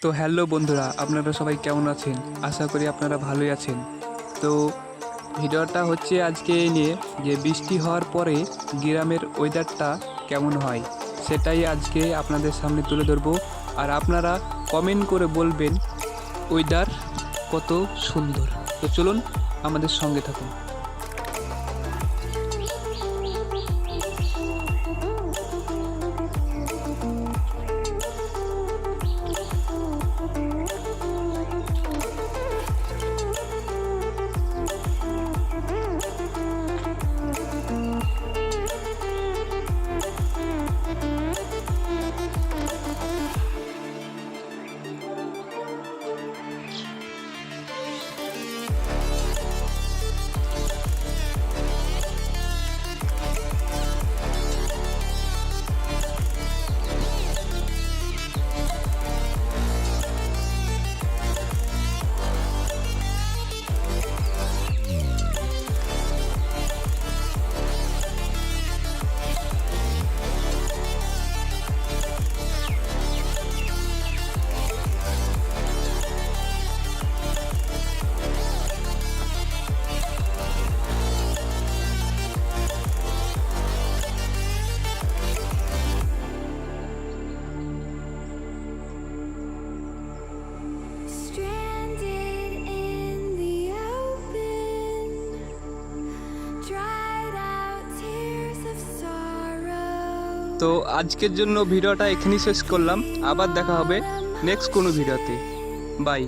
তো হ্যালো বন্ধুরা, আপনারা সবাই কেমন আছেন? আশা করি আপনারা ভালোই আছেন। তো ভিডিওটা হচ্ছে আজকে এই নিয়ে যে বৃষ্টি হওয়ার পরে গ্রামের ওয়েদারটা কেমন হয়, সেটাই আজকে আপনাদের সামনে তুলে ধরবো। আর আপনারা কমেন্ট করে বলবেন ওয়েদার কত সুন্দর। তো চলুন আমাদের সঙ্গে থাকুন। Stranded in the open, dried out tears of sorrow. তো আজকের জন্য ভিডিওটা এখানেই শেষ করলাম। আবার দেখা হবে নেক্সট কোনো ভিডিওতে। বাই।